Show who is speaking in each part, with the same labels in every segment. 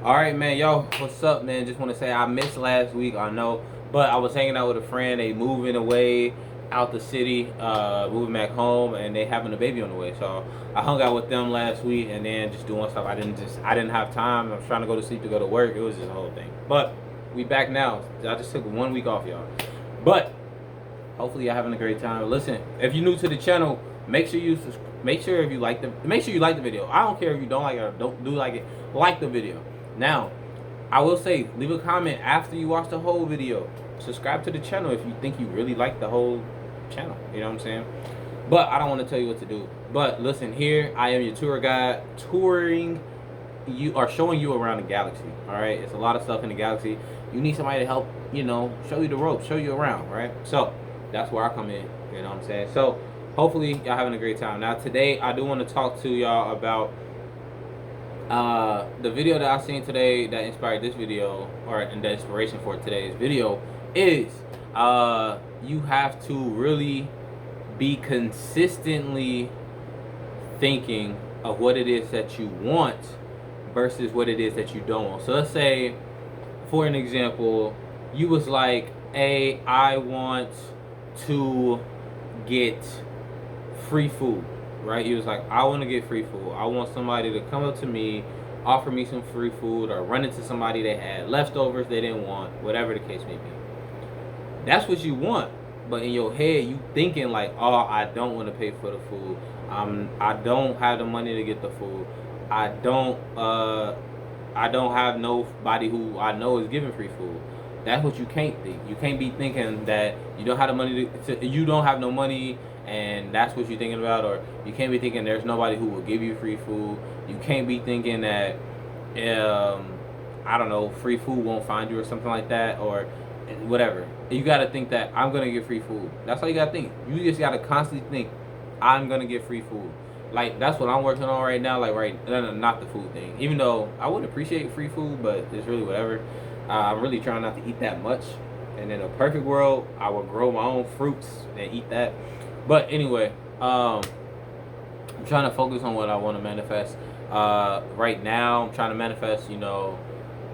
Speaker 1: Alright, man, yo, what's up, man? Just want to say I missed last week, I know, but I was hanging out with a friend. They moving away out the city, moving back home, and they having a baby on the way. So I hung out with them last week, and then just doing stuff. I didn't have time. I was trying to go to sleep to go to work. It was just a whole thing. But we back now. I just took 1 week off, y'all. But hopefully y'all having a great time. Listen, if you're new to the channel, make sure you like the video. I don't care if you don't like it or don't do like it. Like the video. Now, I will say, leave a comment after you watch the whole video. Subscribe to the channel if you think you really like the whole channel. You know what I'm saying? But I don't want to tell you what to do. But listen, here I am, your tour guide, touring you or showing you around the galaxy. All right, it's a lot of stuff in the galaxy. You need somebody to help, show you the ropes, show you around, right? So that's where I come in. You know what I'm saying? So hopefully y'all having a great time. Now today I do want to talk to y'all about the video that I seen today that inspired this video, or the inspiration for today's video is you have to really be consistently thinking of what it is that you want versus what it is that you don't want. So let's say, for an example, you was like, hey, I want to get free food, right? You was like, I want to get free food. I want somebody to come up to me, offer me some free food, or run into somebody that had leftovers they didn't want, whatever the case may be. That's what you want. But in your head, you thinking like, oh, I don't want to pay for the food. I don't have the money to get the food. I don't have nobody who I know is giving free food. That's what you can't think. You can't be thinking that you don't have the money you don't have no money, and that's what you're thinking about. Or you can't be thinking there's nobody who will give you free food. You can't be thinking that I don't know, free food won't find you or something like that, or whatever. You gotta think that I'm gonna get free food. That's all you gotta think. You just gotta constantly think, I'm gonna get free food. Like, that's what I'm working on right now. Like, not the food thing. Even though I would appreciate free food, but it's really whatever. I'm really trying not to eat that much. And in a perfect world, I would grow my own fruits and eat that. But anyway, I'm trying to focus on what I want to manifest. Right now, I'm trying to manifest,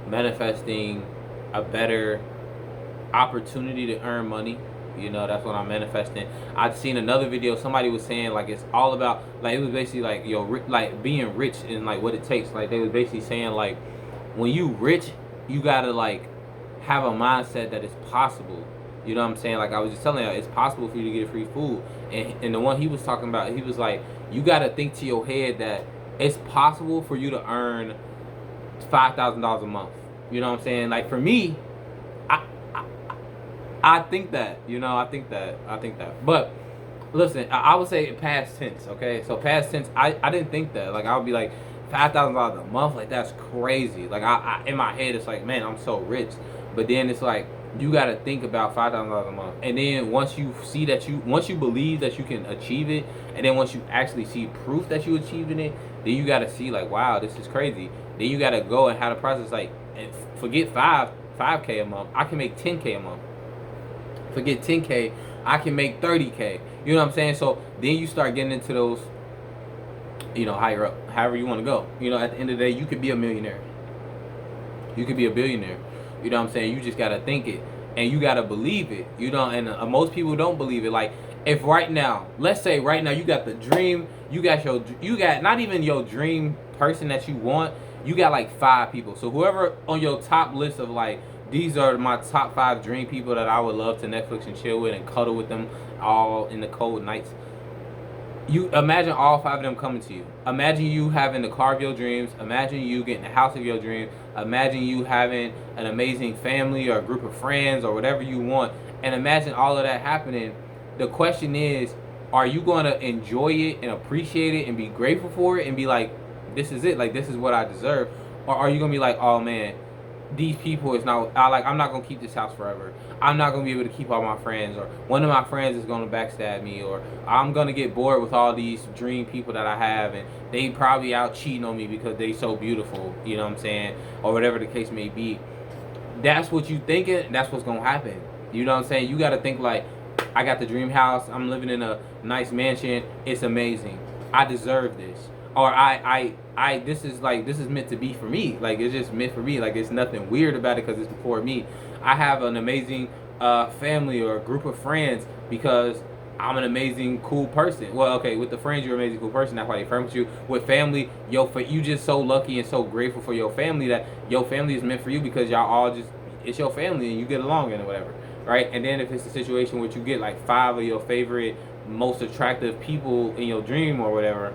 Speaker 1: manifesting a better opportunity to earn money. That's what I'm manifesting. I've seen another video, somebody was saying like it's all about, like, it was basically like, like being rich and like what it takes. Like, they was basically saying like, when you rich, you gotta like have a mindset that it's possible. You know what I'm saying? Like I was just telling you, it's possible for you to get free food. And the one he was talking about, he was like, you gotta think to your head that it's possible for you to earn $5,000 a month. You know what I'm saying? Like, for me, I think that, I think that. But listen, I would say past tense, okay? So past tense, I didn't think that. Like, I would be like, $5,000 a month, like, that's crazy. Like, I in my head, it's like, man, I'm so rich. But then it's like, you got to think about $5,000 a month. And then once you believe that you can achieve it, and then once you actually see proof that you achieving it, then you got to see like, wow, this is crazy. Then you got to go and have the process, like, and forget 5K a month. I can make 10K a month. Forget 10K, I can make 30K. You know what I'm saying? So then you start getting into those, higher up, however you want to go. At the end of the day, you could be a millionaire. You could be a billionaire. You know what I'm saying? You just got to think it. And you got to believe it. And most people don't believe it. Like, if right now, let's say right now you got the dream, you got not even your dream person that you want, you got like 5 people. So whoever on your top list of like, these are my top 5 dream people that I would love to Netflix and chill with and cuddle with them all in the cold nights. You imagine all 5 of them coming to you. Imagine you having the car of your dreams. Imagine you getting the house of your dreams. Imagine you having an amazing family or a group of friends or whatever you want. And imagine all of that happening. The question is, are you going to enjoy it and appreciate it and be grateful for it and be like, this is it, like, this is what I deserve? Or are you going to be like, oh man, these people is not, I'm not going to keep this house forever. I'm not going to be able to keep all my friends, or one of my friends is going to backstab me, or I'm going to get bored with all these dream people that I have, and they probably out cheating on me because they so beautiful, you know what I'm saying, or whatever the case may be. That's what you thinking, that's what's going to happen. You know what I'm saying? You got to think like, I got the dream house, I'm living in a nice mansion, it's amazing. I deserve this. or this is like, this is meant to be for me. Like, it's just meant for me. Like, it's nothing weird about it because it's for me. I have an amazing family or a group of friends because I'm an amazing, cool person. Well, okay, with the friends, you're an amazing, cool person. That's why they friends with you. With family, you just so lucky and so grateful for your family that your family is meant for you because y'all all just, it's your family and you get along and whatever, right? And then if it's a situation where you get like 5 of your favorite, most attractive people in your dream or whatever,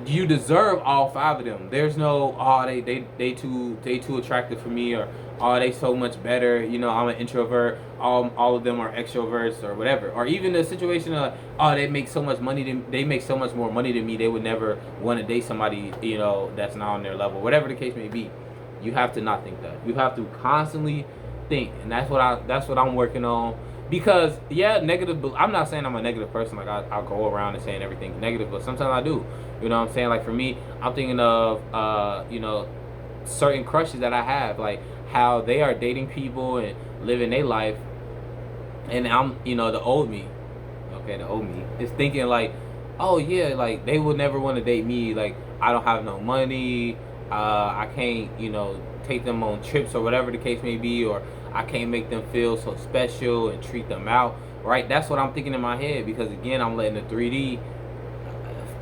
Speaker 1: you deserve all 5 of them. There's no, oh, they too attractive for me, or oh, they so much better. You know, I'm an introvert. All of them are extroverts or whatever. Or even the situation of, oh, they make so much money. They make so much more money than me. They would never want to date somebody, you know, that's not on their level. Whatever the case may be, you have to not think that. You have to constantly think, and that's what I'm working on. Because yeah, negative. I'm not saying I'm a negative person. Like I'll go around and saying everything negative, but sometimes I do. You know what I'm saying? Like for me, I'm thinking of you know, certain crushes that I have, like how they are dating people and living their life, and I'm, you know, the old me, okay, the old me is thinking like, oh yeah, like they would never want to date me. Like I don't have no money. I can't, you know, take them on trips or whatever the case may be, or I can't make them feel so special and treat them out, right? That's what I'm thinking in my head because again, I'm letting the 3D,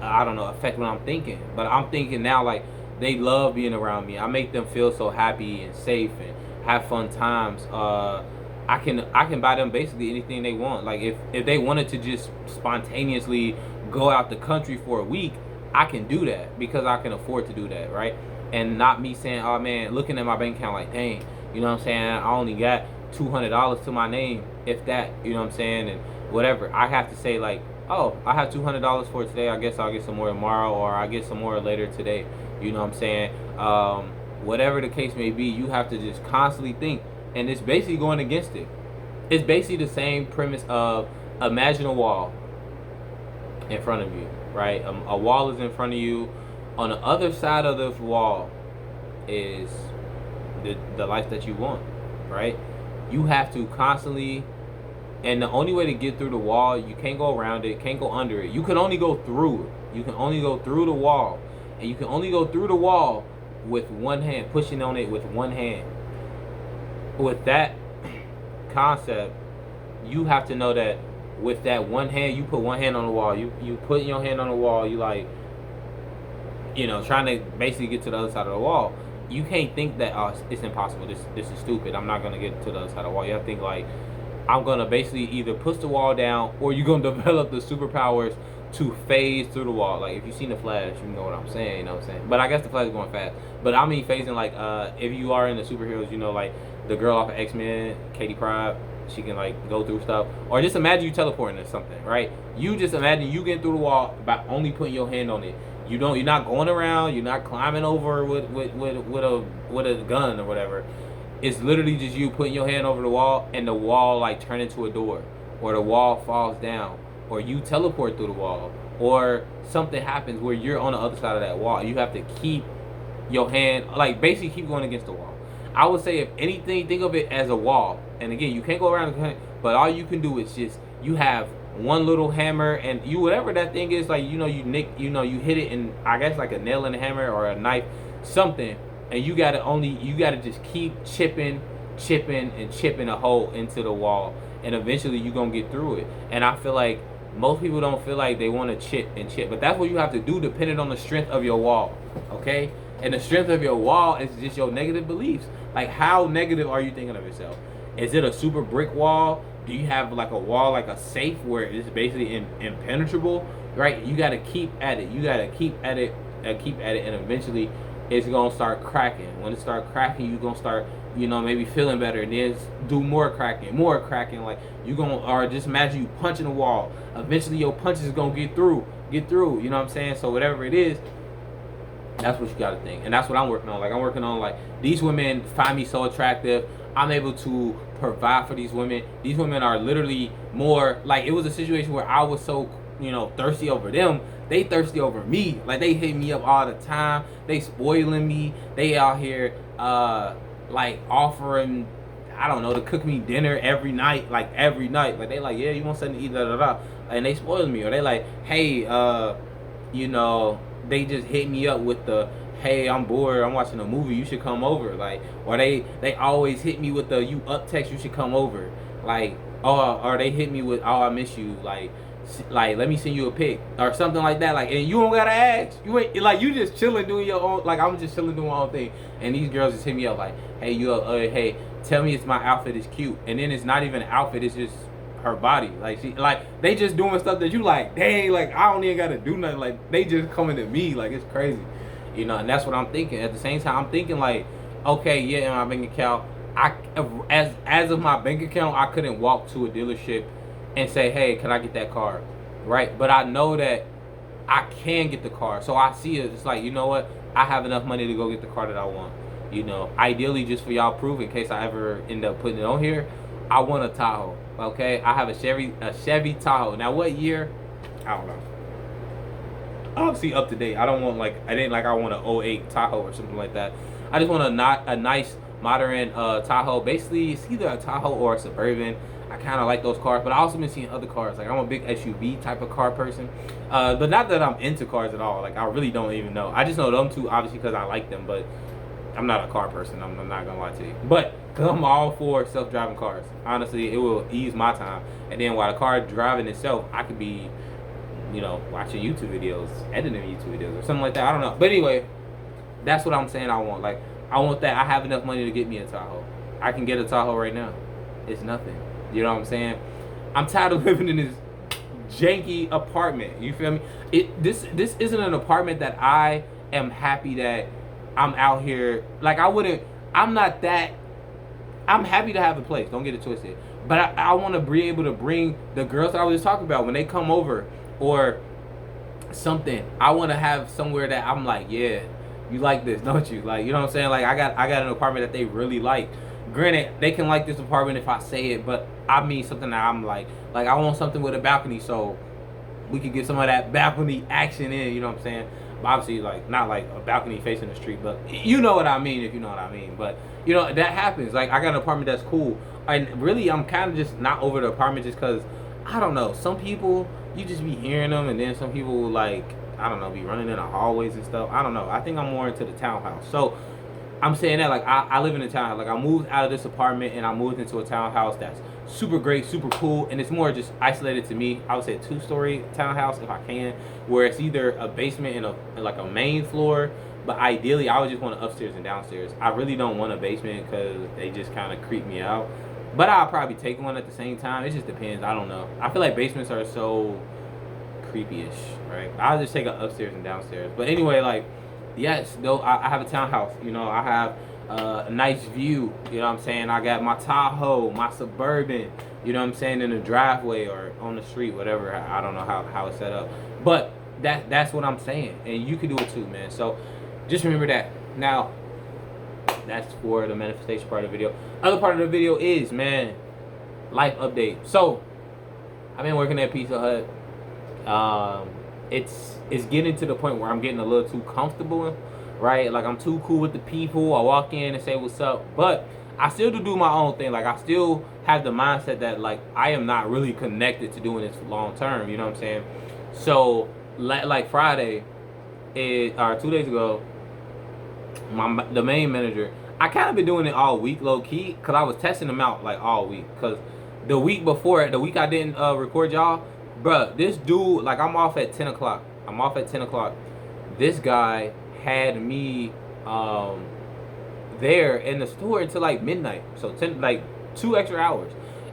Speaker 1: I don't know, affect what I'm thinking. But I'm thinking now like they love being around me. I make them feel so happy and safe and have fun times. I can buy them basically anything they want. Like if they wanted to just spontaneously go out the country for a week, I can do that because I can afford to do that, right? And not me saying, oh man, looking at my bank account like, dang, you know what I'm saying, I only got $200 to my name, if that, you know what I'm saying, and whatever. I have to say like, oh, I have $200 for today, I guess I'll get some more tomorrow, or I get some more later today, you know what I'm saying. Whatever the case may be, you have to just constantly think, and it's basically going against it. It's basically the same premise of, imagine a wall in front of you, right? A wall is in front of you. On the other side of this wall is the life that you want, right? You have to constantly, and the only way to get through the wall, you can't go around it, can't go under it. You can only go through it. You can only go through the wall, and you can only go through the wall with one hand, pushing on it with one hand. With that concept, you have to know that with that one hand, you put one hand on the wall. You put your hand on the wall. You like, you know, trying to basically get to the other side of the wall. You can't think that it's impossible. This is stupid. I'm not gonna get to the other side of the wall. You have to think like, I'm gonna basically either push the wall down, or you're gonna develop the superpowers to phase through the wall. Like if you've seen the Flash, you know what I'm saying. You know what I'm saying. But I guess the Flash is going fast. But I mean phasing like, if you are in the superheroes, you know, like the girl off of X-Men, Katie Pryde, she can like go through stuff. Or just imagine you teleporting or something, right? You just imagine you getting through the wall by only putting your hand on it. You're not going around. You're not climbing over with a gun or whatever. It's literally just you putting your hand over the wall, and the wall like turn into a door, or the wall falls down, or you teleport through the wall, or something happens where you're on the other side of that wall. You have to keep your hand, like basically keep going against the wall. I would say if anything, think of it as a wall. And again, you can't go around, but all you can do is just, you have one little hammer, and you, whatever that thing is, like, you know, you hit it, and I guess like a nail in a hammer or a knife, something, and you gotta just keep chipping a hole into the wall, and eventually you're gonna get through it. And I feel like most people don't feel like they want to chip, but that's what you have to do depending on the strength of your wall, okay? And the strength of your wall is just your negative beliefs. Like, how negative are you thinking of yourself? Is it a super brick wall? Do you have like a wall, like a safe, where it's basically impenetrable, right? You got to keep at it. You got to keep at it, and eventually it's going to start cracking. When it starts cracking, you're going to start, you know, maybe feeling better, and then do more cracking. Like you're going to, or just imagine you punching a wall. Eventually your punches is going to get through, you know what I'm saying? So whatever it is, that's what you got to think. And that's what I'm working on. Like, I'm working on, like, these women find me so attractive. I'm able to provide for these women. These women are literally more, like, it was a situation where I was so, you know, thirsty over them. They thirsty over me. Like, they hit me up all the time. They spoiling me. They out here, like, offering, I don't know, to cook me dinner every night. Like, they like, yeah, you want something to eat, da da da. And they spoil me. Or they like, hey, you know, they just hit me up with the, hey, I'm bored, I'm watching a movie, you should come over. Like, or they always hit me with the, you up text, you should come over. Like, or they hit me with, oh, I miss you. Like let me send you a pic or something like that. Like, and you don't gotta ask. You ain't like, you just chilling doing your own. Like, I'm just chilling doing my own thing. And these girls just hit me up like, hey, hey, tell me if my outfit is cute. And then it's not even an outfit. It's just her body. Like, they just doing stuff that you like, dang, like I don't even gotta do nothing. Like, they just coming to me. Like, it's crazy, you know. And that's what I'm thinking. At the same time, I'm thinking like, okay, yeah, in my bank account, as of my bank account, I couldn't walk to a dealership and say, hey, can I get that car, right? But I know that I can get the car. So I see it, it's like, you know what? I have enough money to go get the car that I want. You know, ideally, just for y'all proof, in case I ever end up putting it on here, I want a Tahoe, okay? I have a Chevy Tahoe. Now, what year? I don't know. Obviously, up to date. I don't want, like, I want an '08 Tahoe or something like that. I just want a nice, modern Tahoe. Basically, it's either a Tahoe or a Suburban. I kind of like those cars, but I also been seeing other cars. Like, I'm a big SUV type of car person, but not that I'm into cars at all. Like, I really don't even know. I just know them two, obviously, because I like them, but I'm not a car person. I'm not gonna lie to you. But because I'm all for self-driving cars. Honestly, it will ease my time. And then while the car driving itself, I could be, you know, watching YouTube videos, editing YouTube videos, or something like that. I don't know. But anyway, that's what I'm saying I want. Like, I want that. I have enough money to get me a Tahoe. I can get a Tahoe right now. It's nothing. You know what I'm saying? I'm tired of living in this janky apartment. You feel me? This isn't an apartment that I am happy that I'm out here. Like, I'm not that. I'm happy to have a place. Don't get it twisted. But I want to be able to bring the girls that I was just talking about when they come over or something. I want to have somewhere that I'm like, yeah, you like this, don't you? Like, you know what I'm saying? Like, I got an apartment that they really like. Granted, they can like this apartment if I say it, but I mean something that I'm like I want something with a balcony so we can get some of that balcony action in, you know what I'm saying? But obviously, like, not like a balcony facing the street, but you know what I mean if you know what I mean. But, you know, that happens. Like, I got an apartment that's cool. And really, I'm kind of just not over the apartment just because, I don't know, some people, you just be hearing them, and then some people, like, I don't know, be running in the hallways and stuff. I don't know. I think I'm more into the townhouse. So, I'm saying that, like, I live in a townhouse. Like, I moved out of this apartment and I moved into a townhouse that's super great, super cool, and it's more just isolated to me. I would say a 2-story townhouse if I can, where it's either a basement and like a main floor, but ideally I would just want an upstairs and downstairs. I really don't want a basement because they just kind of creep me out, but I'll probably take one at the same time. It just depends. I don't know. I feel like basements are so creepy-ish, right? I'll just take an upstairs and downstairs. But anyway, like, yes, though, I have a townhouse. You know, I have a nice view. You know what I'm saying? I got my Tahoe, my Suburban, you know what I'm saying, in the driveway or on the street, whatever. I don't know how it's set up. But that's what I'm saying. And you can do it too, man. So just remember that. Now, that's for the manifestation part of the video. Other part of the video is, man, life update. So I've been working at Pizza Hut. It's getting to the point where I'm getting a little too comfortable, right? Like, I'm too cool with the people. I walk in and say what's up, but I still do my own thing. Like, I still have the mindset that, like, I am not really connected to doing this long term. You know what I'm saying? So like Friday, or 2 days ago, the main manager, I kind of been doing it all week, low key, because I was testing them out like all week. Because the week before, the week I didn't record y'all, bruh, this dude, like, I'm off at 10 o'clock. This guy had me there in the store until like midnight. So 2 extra hours.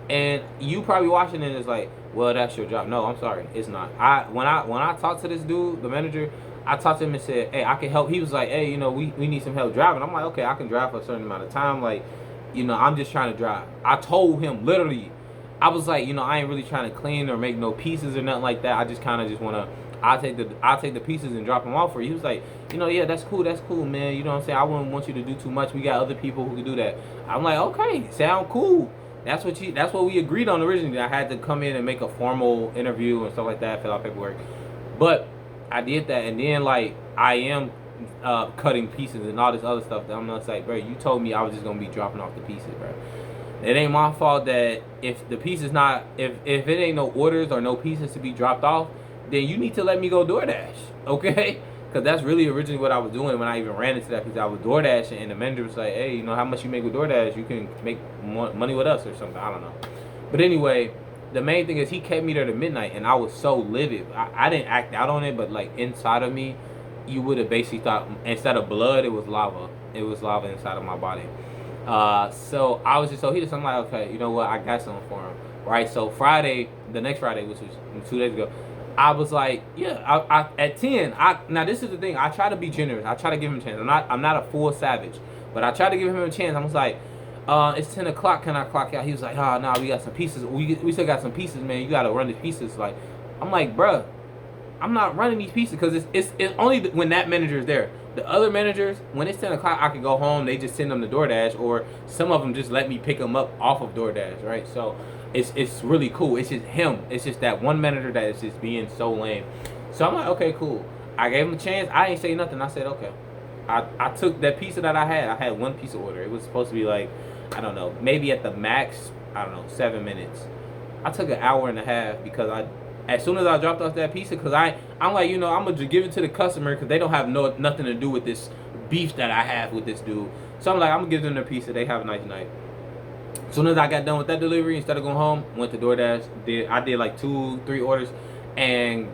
Speaker 1: And you probably watching it is like, well, that's your job. No, I'm sorry, it's not. When I talked to this dude, the manager, I talked to him and said, hey, I can help. He was like, hey, you know, we need some help driving. I'm like, okay, I can drive for a certain amount of time. Like, you know, I'm just trying to drive. I told him literally, I was like, you know, I ain't really trying to clean or make no pieces or nothing like that. I just kind of just want to, I'll take the pieces and drop them off for you. He was like, you know, yeah, that's cool, man. You know what I'm saying? I wouldn't want you to do too much. We got other people who can do that. I'm like, okay, sound cool. That's what we agreed on originally. I had to come in and make a formal interview and stuff like that, fill out paperwork. But I did that, and then, like, I am cutting pieces and all this other stuff. That I'm not like, bro, you told me I was just gonna be dropping off the pieces, bro. It ain't my fault that if the piece is not, if it ain't no orders or no pieces to be dropped off, then you need to let me go DoorDash, okay? Because that's really originally what I was doing when I even ran into that, because I was DoorDashing, and the manager was like, hey, you know how much you make with DoorDash? You can make more money with us or something. I don't know. But anyway, the main thing is he kept me there to midnight, and I was so livid. I didn't act out on it, but like inside of me, you would have basically thought instead of blood, it was lava. It was lava inside of my body. So I was just so heated. So I'm like, okay, you know what? I got something for him, right? So Friday, the next Friday, which was 2 days ago, I was like, yeah, I at 10. Now this is the thing. I try to be generous. I try to give him a chance. I'm not a full savage, but I try to give him a chance. I was like, it's 10 o'clock. Can I clock out? He was like, oh, no, we got some pieces. We still got some pieces, man. You got to run these pieces. Like, I'm like, bruh, I'm not running these pieces because it's only when that manager is there. The other managers, when it's 10 o'clock, I can go home. They just send them to DoorDash, or some of them just let me pick them up off of DoorDash, right? So it's really cool. It's just him. It's just that one manager that is just being so lame. So I'm like, okay, cool. I gave him a chance. I ain't say nothing. I said, okay. I took that pizza that I had one pizza order. It was supposed to be like, I don't know, maybe at the max, I don't know, 7 minutes. I took an hour and a half because as soon as I dropped off that pizza, because I'm like, you know, I'm going to give it to the customer because they don't have nothing to do with this beef that I have with this dude. So I'm like, I'm going to give them their pizza. They have a nice night. As soon as I got done with that delivery, instead of going home, went to DoorDash. I did like 2-3 orders and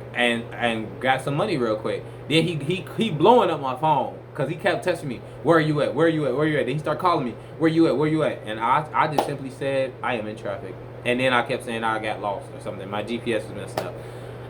Speaker 1: got some money real quick. Then he blowing up my phone because he kept texting me, where are you at? Where are you at? Where are you at? Then he started calling me, where you at? Where you at? And I just simply said, I am in traffic. And then I kept saying I got lost or something. My GPS is messed up.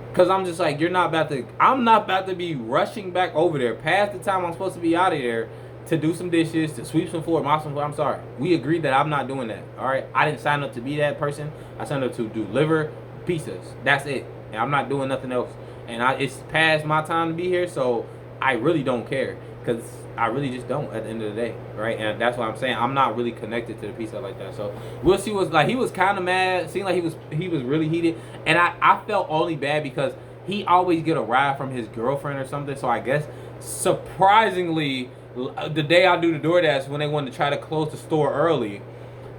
Speaker 1: Because I'm just like, I'm not about to be rushing back over there past the time I'm supposed to be out of there to do some dishes, to sweep some floor, mop some floor. I'm sorry. We agreed that I'm not doing that. All right? I didn't sign up to be that person. I signed up to deliver pizzas. That's it. And I'm not doing nothing else. And it's past my time to be here, so I really don't care. Because I really just don't at the end of the day, right? And that's what I'm saying. I'm not really connected to the pizza like that. So we'll see what's like. He was kind of mad. Seemed like he was really heated. And I felt only bad because he always get a ride from his girlfriend or something. So I guess surprisingly, the day I do the DoorDash when they wanted to try to close the store early.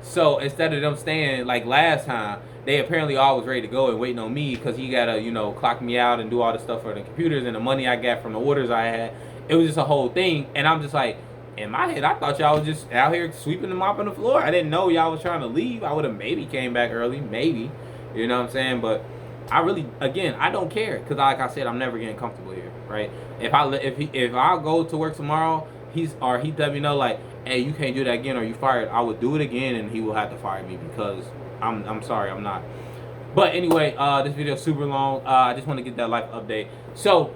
Speaker 1: So instead of them staying like last time, they apparently all was ready to go and waiting on me because he got to, you know, clock me out and do all the stuff for the computers and the money I got from the orders I had. It was just a whole thing. And I'm just like, in my head, I thought y'all was just out here sweeping and mopping the floor. I didn't know y'all was trying to leave. I would have maybe came back early, maybe. You know what I'm saying? But I really, again, I don't care because like I said, I'm never getting comfortable here, right? If I go to work tomorrow, he let me know like, hey, you can't do that again or you fired. I would do it again and he will have to fire me because I'm sorry, I'm not. But anyway, this video is super long. I just want to get that life update. So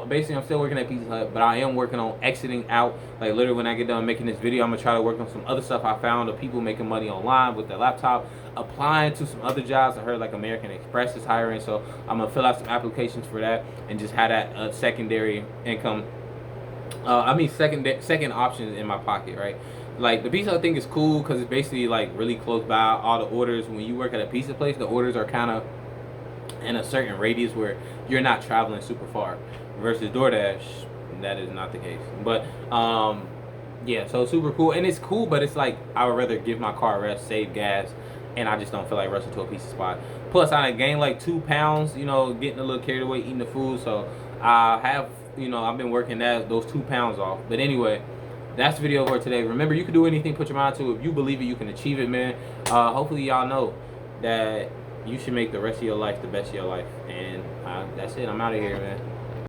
Speaker 1: basically I'm still working at Pizza Hut, but I am working on exiting out. Like literally when I get done making this video, I'm gonna try to work on some other stuff I found of people making money online with their laptop, applying to some other jobs. I heard like American Express is hiring, so I'm gonna fill out some applications for that and just have that secondary income. Second options in my pocket, right? Like the Pizza Hut thing is cool because it's basically like really close by. All the orders, when you work at a pizza place, the orders are kind of in a certain radius where you're not traveling super far. Versus DoorDash, that is not the case. But yeah, so super cool, and it's cool, but it's like I would rather give my car a rest, save gas, and I just don't feel like rushing to a pizza spot. Plus, I gained like 2 pounds, you know, getting a little carried away eating the food. So I have, you know, I've been working those 2 pounds off. But anyway, that's the video for today. Remember, you can do anything, put your mind to. If you believe it, you can achieve it, man. Hopefully, y'all know that you should make the rest of your life the best of your life. And that's it. I'm out of here, man.